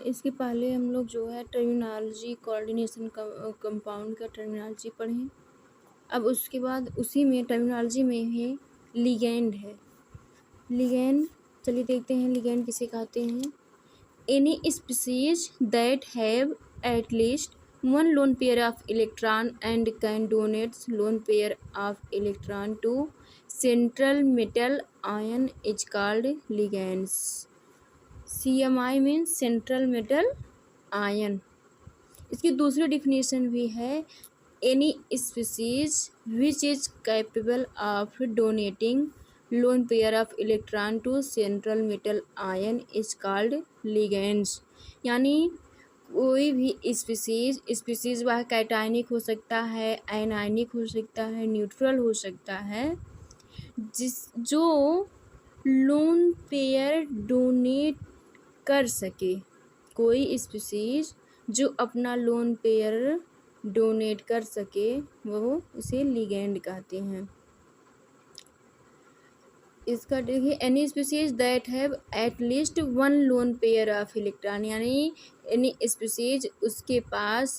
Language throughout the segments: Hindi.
इसके पहले हम लोग जो है टर्मिनोलॉजी कोऑर्डिनेशन कंपाउंड का टर्मिनोलॉजी पढ़ें। अब उसके बाद उसी में टर्मिनोलॉजी में है लिगेंड है। लिगेंड चलिए देखते हैं लिगेंड किसे कहते हैं। Any species that have at least one lone pair of electron and can donate lone pair of electron to central metal ion is called ligands. CMI means central metal ion. इसकी दूसरी डिफिनेशन भी है any species which is capable of donating lone pair of electron to central metal ion is called ligands. यानी कोई भी स्पीसीज वह कैटायनिक हो सकता है, आयनायनिक हो सकता है, न्यूट्रल हो सकता है, जो लोन पेयर डोनेट कर सके। कोई स्पीसीज जो अपना लोन पेयर डोनेट कर सके वो उसे लिगेंड कहते हैं। इसका देखिए any species that have at least one loan pair of electron, यानी एनी स्पीसीज उसके पास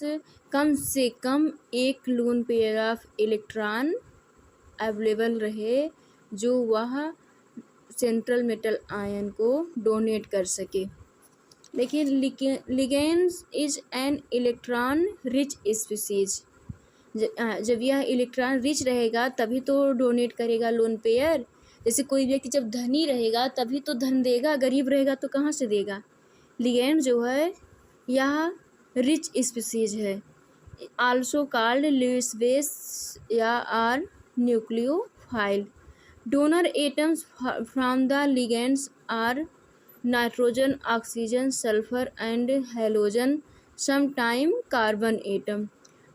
कम से कम एक loan pair of electron available रहे जो वह सेंट्रल मेटल आयन को डोनेट कर सके। देखिए ligands is an electron rich species. जब यह इलेक्ट्रॉन रिच रहेगा तभी तो डोनेट करेगा लोन पेयर। जैसे कोई व्यक्ति जब धनी रहेगा तभी तो धन देगा, गरीब रहेगा तो कहाँ से देगा। लिगेंड जो है यह रिच स्पीसीज है। आल्सो कॉल्ड लुईस बेस या or nucleophile. Donor atoms from the ligands are nitrogen, oxygen, sulphur and halogen, sometime carbon atom.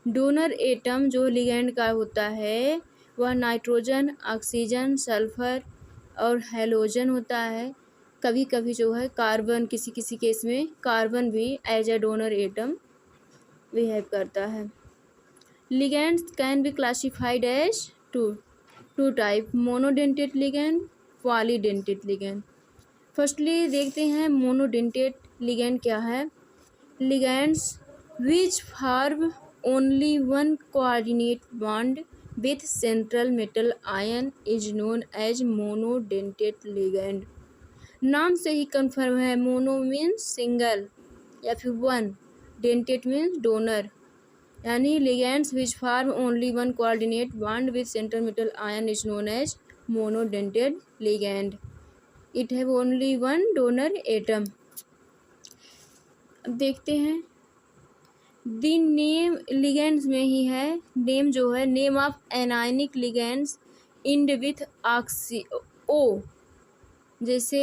Donor atom जो लिगेंड का होता है वह नाइट्रोजन, ऑक्सीजन, सल्फर और हैलोजन होता है। कभी कभी जो है कार्बन, किसी किसी केस में कार्बन भी as a donor atom behave करता है। Ligands can be classified as two type, monodentate ligand, polydentate ligand. Firstly देखते हैं मोनोडेंटेड लिगेंड क्या है। Ligands which form only one coordinate bond with central metal ion is known as monodentate ligand। नाम से ही कन्फर्म है, मोनो मीन्स सिंगल या फिर वन, डेंटेट मीन्स डोनर, यानी ligands which form only one coordinate bond with central metal ion is known as monodentate ligand. It have only one donor atom. अब देखते हैं दी नेम लिगेंड्स में ही है, नेम जो है name of anionic ligands end with oxy O. जैसे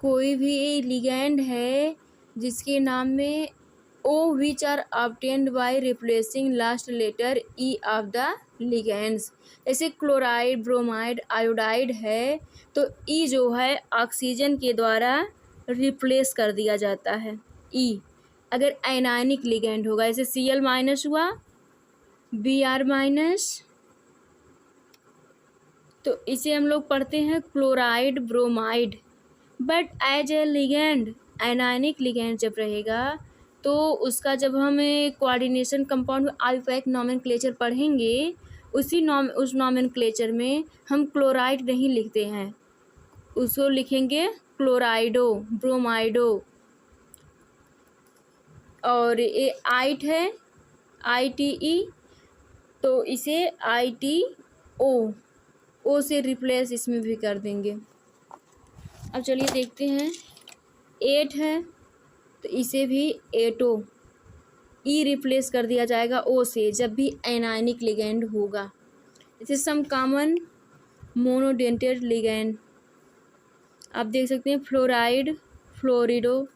कोई भी लिगेंड है जिसके नाम में O which are obtained by replacing last letter E of the ligands. जैसे क्लोराइड, ब्रोमाइड, आयोडाइड है तो ई जो है ऑक्सीजन के द्वारा रिप्लेस कर दिया जाता है ई। अगर आयनायनिक लिगेंड होगा जैसे Cl माइनस हुआ, Br माइनस, तो इसे हम लोग पढ़ते हैं chloride, bromide. But as a ligand, anionic ligand जब रहेगा तो उसका जब हम कोऑर्डिनेशन कंपाउंड में अल्फाबेटिक नोमेनक्लेचर पढ़ेंगे उस नोमेनक्लेचर में हम क्लोराइड नहीं लिखते हैं, उसको लिखेंगे क्लोराइडो, ब्रोमाइडो। और ये आइट है ITE तो इसे ITO ओ से रिप्लेस इसमें भी कर देंगे। अब चलिए देखते हैं 8 है तो इसे भी एटो, ई रिप्लेस कर दिया जाएगा ओ से जब भी एनायनिक लिगेंड होगा। इसे सम कॉमन मोनोडेंटेड लिगेंड आप देख सकते हैं, फ्लोराइड, फ्लोरिडो,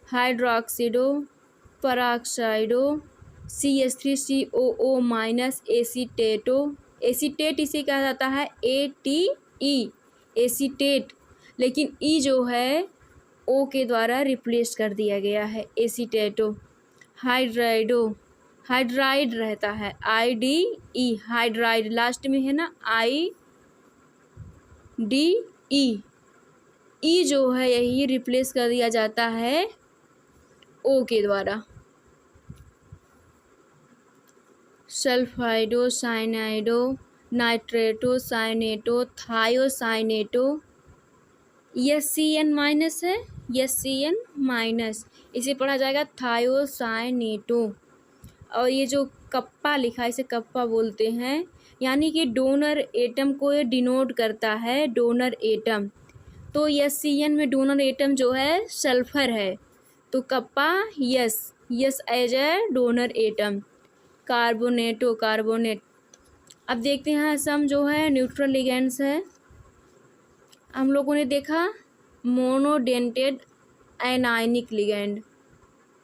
हाइड्रोक्सिडो, पराक्साइडो, CH3COO माइनस, एसीटेटो। एसीटेट इसे कहा जाता है ATE, एसीटेट, लेकिन ई जो है ओ के द्वारा रिप्लेस कर दिया गया है एसीटेटो। हाइड्राइडो, हाइड्राइड रहता है IDE, हाइड्राइड लास्ट में है ना IDE। ई जो है यही रिप्लेस कर दिया जाता है ओ के द्वारा। Sulphido, cyanido, nitrato, cyanato, thiocyanato, S C N minus है, यस सी एन माइनस, इसे पढ़ा जाएगा थायोसाइनेटो। और ये जो कप्पा लिखा है इसे कप्पा बोलते हैं, यानी कि डोनर एटम को ये डिनोट करता है, डोनर एटम। तो यस सी एन में डोनर एटम जो है सल्फर है, तो kappa S, S as a donor atom. Carbonato, carbonate. अब देखते हैं सम जो है न्यूट्रल लिगेंड्स है। हम लोगों ने देखा मोनोडेंटेड एनायनिक लिगेंड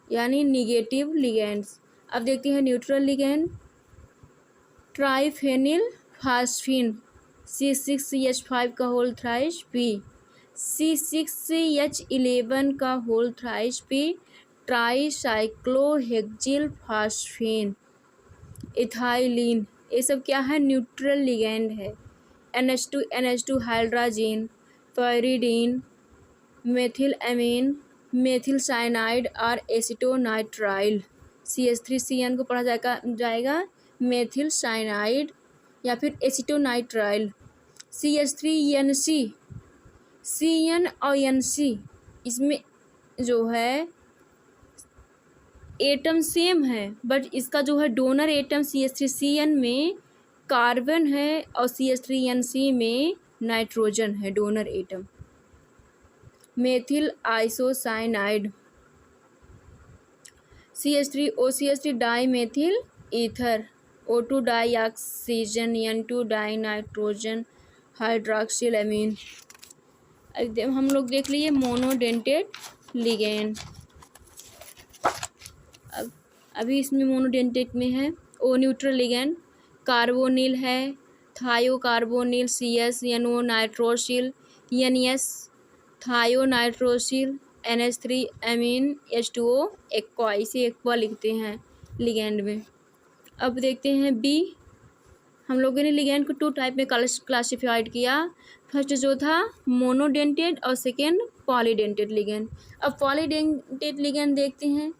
यानी निगेटिव लिगेंड्स। अब देखते हैं न्यूट्रल लिगेंड। ट्राइफेनिल फास्फिन C6H5 का होल थ्राइस P, C6H11 का whole thrice P, tricyclohexyl phosphine, ethylene, ये सब क्या है न्यूट्रल लिगेंड है। NH2 hydrazine, pyridine, methyl amine, methyl cyanide और एसिटोनाइट्राइल। CH3CN को पढ़ा जाएगा मेथिल साइनाइड या फिर एसिटोनाइट्राइल। CH3NC, CN और NC इसमें जो है एटम सेम है, बट इसका जो है डोनर एटम CH3CN में कार्बन है और CH3NC में नाइट्रोजन है donor atom. Methyl isocyanide, CH3OCH3 di methyl ether, O2 di oxygen, N2 di nitrogen hydroxyl amine. हम लोग देख लिए मोनोडेंटेड लिगेंड। अभी इसमें मोनोडेंटेड में है ओ न्यूट्रल लिगेंड। कार्बोनिल है, थायोकार्बोनिल CS, NO nitrosyl, NS थायोनाइट्रोसिल, NH3 amine, H2O aqua, इसे एक्वा लिखते हैं लिगेंड में। अब देखते हैं बी। हम लोगों ने लिगेंड को 2 टाइप में क्लासिफाइड किया। फर्स्ट जो था मोनोडेंटेड और सेकेंड पॉलीडेंटेड लिगेंड। अब पॉलीडेंटेड लिगेंड देखते हैं।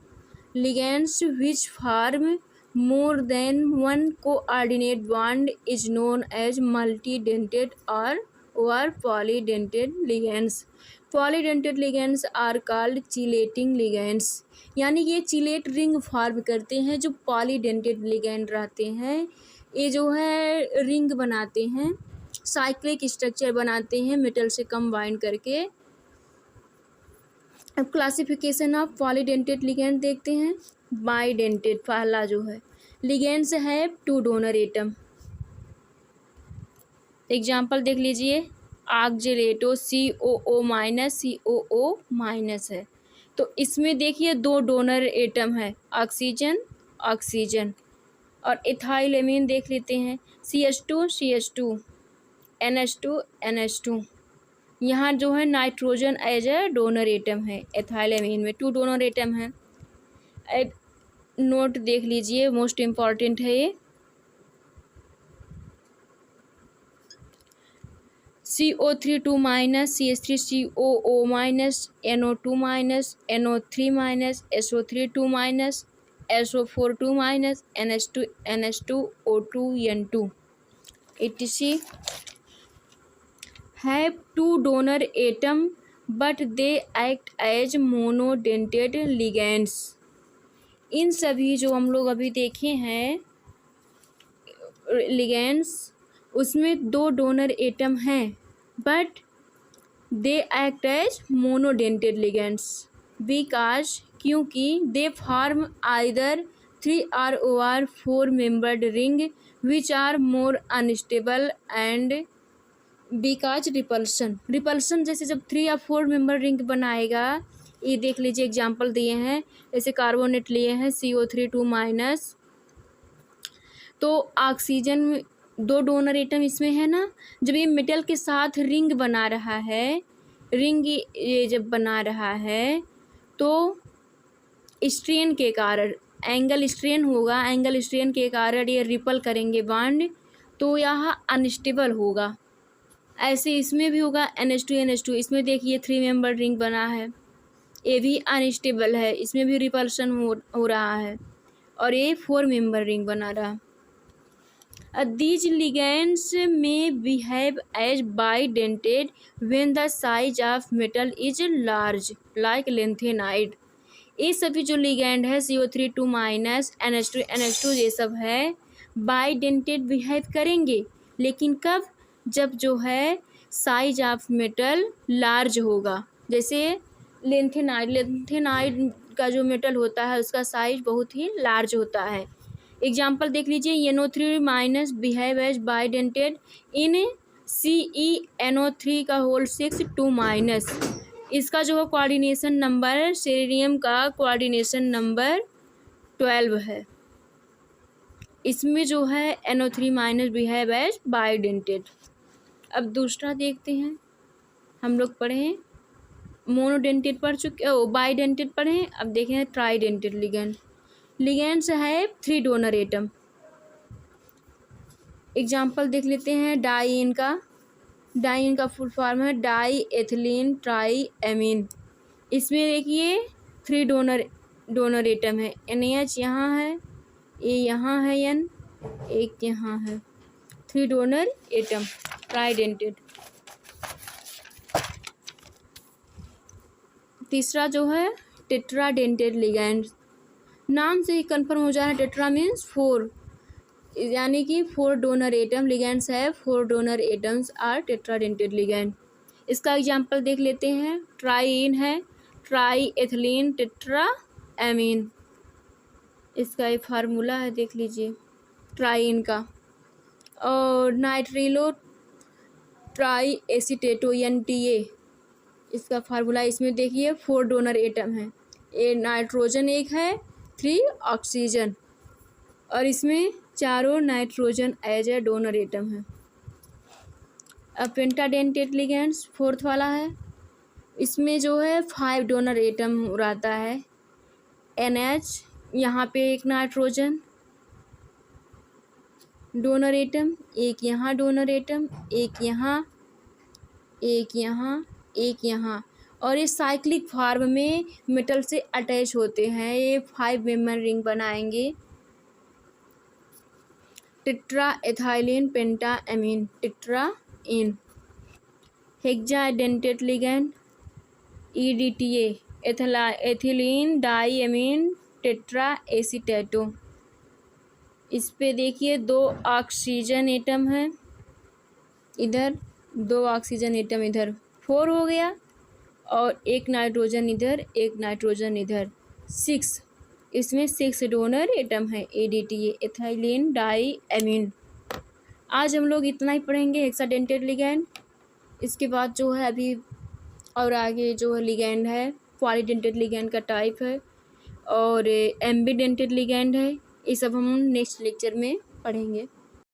Ligands which form more than one coordinate bond is known as multidentate or polydentate ligands. Polydentate ligands are called chelating ligands, यानी ये चिलेट रिंग फॉर्म करते हैं। जो पॉलीडेंटेड लिगेंड रहते हैं ये जो है रिंग बनाते हैं, साइक्लिक स्ट्रक्चर बनाते हैं मेटल से कंबाइन करके। अब क्लासिफिकेशन ऑफ पॉलीडेंटेड लिगेंड देखते हैं। बाइडेंटेड पहला जो है, लिगेंड्स है 2 डोनर एटम। एग्जाम्पल देख लीजिए, oxalato COO minus COO minus है, तो इसमें देखिए 2 डोनर एटम है, ऑक्सीजन ऑक्सीजन। और इथाइलेमीन देख लेते हैं, CH2 CH2, NH2 NH2। यहाँ जो है nitrogen as a donor atom है, एथाइलेमीन में 2 डोनर एटम है। नोट देख लीजिए, मोस्ट इम्पॉर्टेंट है ये। CO3 2 minus, CH3 COO minus, NO2 minus, NO3 minus, SO3 2 minus, SO4 2 minus, NH2 NH2 O2 N2 etc. have 2 donor atom but they act as monodentate ligands. इन सभी जो हम लोग अभी देखे हैं लिगेंड्स, उसमें 2 डोनर एटम हैं but they act as monodentate ligands because, क्योंकि they form either 3 or 4 membered ring which are more unstable and because repulsion जैसे जब 3 या 4 मेंबर रिंग बनाएगा। ये देख लीजिए एग्जाम्पल दिए हैं, जैसे कार्बोनेट लिए हैं CO3 2 माइनस, तो ऑक्सीजन 2 डोनर एटम इसमें है ना, जब ये मेटल के साथ रिंग बना रहा है, रिंग ये जब बना रहा है तो स्ट्रेन के कारण, एंगल स्ट्रेन होगा, एंगल स्ट्रेन के कारण ये रिपल करेंगे बॉन्ड, तो यहाँ अनस्टेबल होगा। ऐसे इसमें भी होगा NH2 NH2, इसमें देखिए 3 मेंबर रिंग बना है, ये भी अनस्टेबल है, इसमें भी रिपल्शन हो रहा है और ये 4 मेंबर रिंग बना रहा। These ligands may behave as bidentate when the size of metal is large, like lanthanide. ये सभी जो लिगैंड है CO3 माइनस NH2 ये सब है बाइडेंटेट बिहेव करेंगे, लेकिन कब? जब जो है साइज ऑफ मेटल लार्ज होगा। जैसे लेंथेनाइड का जो मेटल होता है उसका साइज बहुत ही लार्ज होता है। एग्जाम्पल देख लीजिए, NO3 minus behave as bidentate in CeNO3 का होल 6 2 माइनस। इसका जो है कोऑर्डिनेशन नंबर सेलेनियम का कोऑर्डिनेशन नंबर 12 है। इसमें जो है NO3 minus behave as bidentate. अब दूसरा देखते हैं, हम लोग पढ़े मोनोडेंटेट पढ़ चुके, बाइडेंटेट पढ़े। अब देखें ट्राइडेंटेट लिगेंड। लिगेंड्स है 3 डोनर एटम। एग्जाम्पल देख लेते हैं, डाइइन का फुल फॉर्म है डाई एथिलीन ट्राई एमीन। इसमें देखिए 3 डोनर एटम है, NH यहाँ है, ये यहाँ है, N एक यहाँ है, 3 डोनर एटम ट्राइडेंटेड। तीसरा जो है टेट्राडेंटेड लिगेंड। नाम से ही कंफर्म हो जा रहा है, टेट्रा मीन्स 4, यानी कि 4 डोनर एटम। लिगेंड्स है 4 donor atoms are tetradentate ligand. इसका एग्जांपल देख लेते हैं, ट्राइइन है ट्राई एथिलीन टेट्रा एमीन। इसका एक फार्मूला है, देख लीजिए ट्राइइन का। और नाइट्रिलो ट्राई एसीटेटो NTA, इसका फार्मूला। इसमें देखिए 4 डोनर एटम है, ये नाइट्रोजन एक है, 3 ऑक्सीजन, और इसमें चारों nitrogen as a donor atom है। अब पेंटाडेंटेड लिगेंड्स 4th वाला है, इसमें जो है 5 डोनर एटम रहता है, NH यहाँ पे एक नाइट्रोजन डोनर एटम, एक यहाँ डोनर एटम, एक यहाँ, एक यहाँ, एक यहाँ, और ये साइक्लिक फॉर्म में मेटल से अटैच होते हैं। ये 5 मेंबर रिंग बनाएंगे। Tetra ethylene penta amine tetraene. Hexadentate ligand EDTA ethylene di amine tetra acetato. इस पे देखिए 2 ऑक्सीजन एटम है, इधर 2 ऑक्सीजन एटम, इधर 4 हो गया, और एक नाइट्रोजन इधर, एक नाइट्रोजन इधर, 6। इसमें 6 डोनर एटम है, EDTA एथिलीन डाई एमीन। आज हम लोग इतना ही पढ़ेंगे हेक्साडेंटेड लिगेंड। इसके बाद जो है अभी और आगे जो है लिगेंड है, पॉलीडेंटेड लिगेंड का टाइप है, और एम्बीडेंटेड लिगेंड है। ये सब हम नेक्स्ट लेक्चर में पढ़ेंगे।